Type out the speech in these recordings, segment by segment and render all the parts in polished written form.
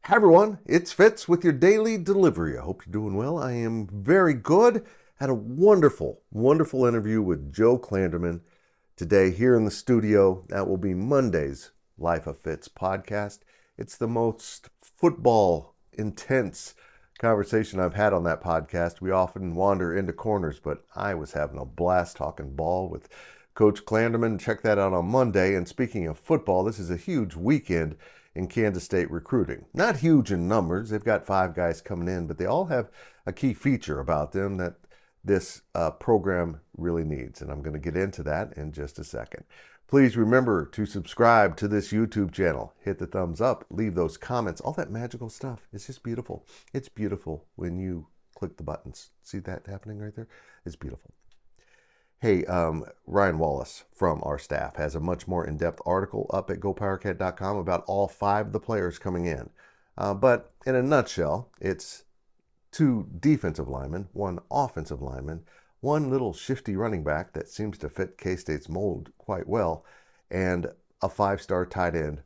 Hi everyone, it's Fitz with your daily delivery. I hope you're doing well. I am very good. Had a wonderful interview with Joe Clanderman today here in the studio. That will be Monday's Life of Fitz podcast. It's the most football intense conversation I've had on that podcast. We often wander into corners, but I was having a blast talking ball with Coach Clanderman. Check that out on Monday. And speaking of football, this is a huge weekend in Kansas State recruiting. Not huge in numbers. They've got 5 guys coming in, but they all have a key feature about them that this program really needs. And I'm going to get into that in just a second. Please remember to subscribe to this YouTube channel. Hit the thumbs up, leave those comments, all that magical stuff. It's just beautiful. It's beautiful when you click the buttons. See that happening right there? It's beautiful. Hey, Ryan Wallace from our staff has a much more in-depth article up at GoPowercat.com about all 5 of the players coming in. But in a nutshell, it's 2 defensive linemen, 1 offensive lineman, 1 little shifty running back that seems to fit K-State's mold quite well, and a 5-star tight end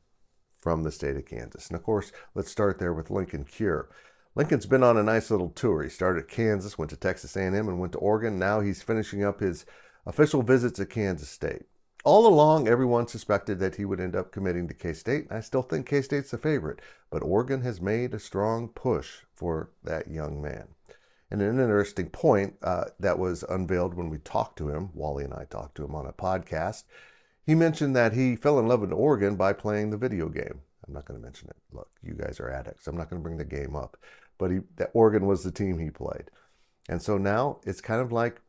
from the state of Kansas. And of course, let's start there with Linkon Cure. Lincoln's been on a nice little tour. He started at Kansas, went to Texas A&M, and went to Oregon. Now he's finishing up his official visits at Kansas State. All along, everyone suspected that he would end up committing to K-State. I still think K-State's the favorite, but Oregon has made a strong push for that young man. And an interesting point that was unveiled when we talked to him, Wally and I talked to him on a podcast, he mentioned that he fell in love with Oregon by playing the video game. I'm not going to mention it. Look, you guys are addicts. I'm not going to bring the game up. But that Oregon was the team he played. And so now it's kind of like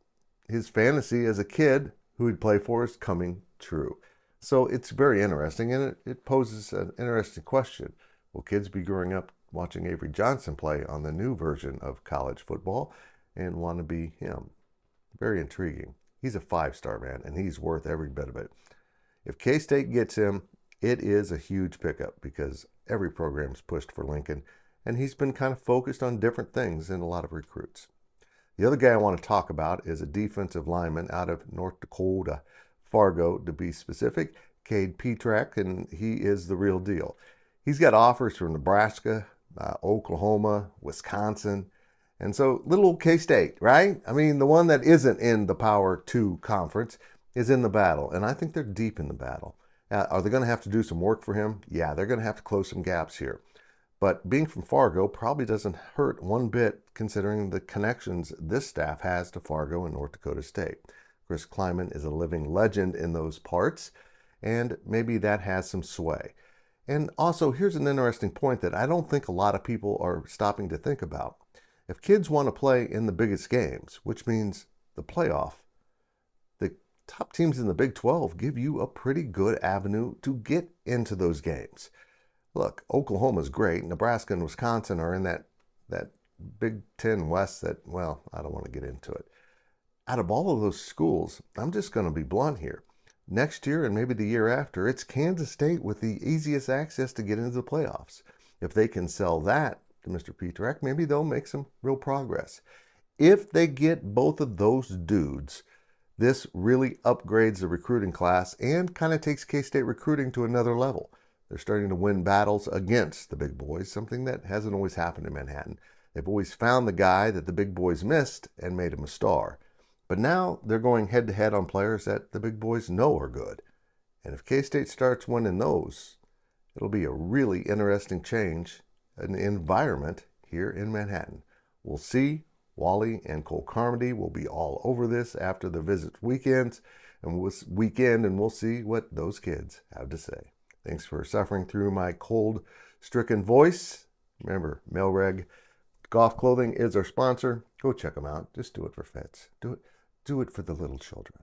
his fantasy as a kid who he'd play for is coming true. So it's very interesting, and it poses an interesting question. Will kids be growing up watching Avery Johnson play on the new version of college football and want to be him? Very intriguing. He's a 5-star man, and he's worth every bit of it. If K-State gets him, it is a huge pickup because every program's pushed for Linkon, and he's been kind of focused on different things in a lot of recruits. The other guy I want to talk about is a defensive lineman out of North Dakota, Fargo to be specific, Kade Pietrzak, and he is the real deal. He's got offers from Nebraska, Oklahoma, Wisconsin, and so little old K-State, right? I mean, the one that isn't in the Power 2 conference is in the battle, and I think they're deep in the battle. Are they going to have to do some work for him? Yeah, they're going to have to close some gaps here. But being from Fargo probably doesn't hurt one bit considering the connections this staff has to Fargo and North Dakota State. Chris Kleiman is a living legend in those parts, and maybe that has some sway. And also, here's an interesting point that I don't think a lot of people are stopping to think about. If kids want to play in the biggest games, which means the playoff, the top teams in the Big 12 give you a pretty good avenue to get into those games. Look, Oklahoma's great. Nebraska and Wisconsin are in that Big 10 West that, well, I don't want to get into it. Out of all of those schools, I'm just going to be blunt here. Next year and maybe the year after, it's Kansas State with the easiest access to get into the playoffs. If they can sell that to Mr. Pietrzak, maybe they'll make some real progress. If they get both of those dudes, this really upgrades the recruiting class and kind of takes K-State recruiting to another level. They're starting to win battles against the big boys, something that hasn't always happened in Manhattan. They've always found the guy that the big boys missed and made him a star. But now they're going head-to-head on players that the big boys know are good. And if K-State starts winning those, it'll be a really interesting change in the environment here in Manhattan. We'll see. Wally and Cole Carmody will be all over this after the visit weekend, and we'll see what those kids have to say. Thanks for suffering through my cold-stricken voice. Remember, Mailreg Golf Clothing is our sponsor. Go check them out. Just do it for Fitz. Do it for the little children.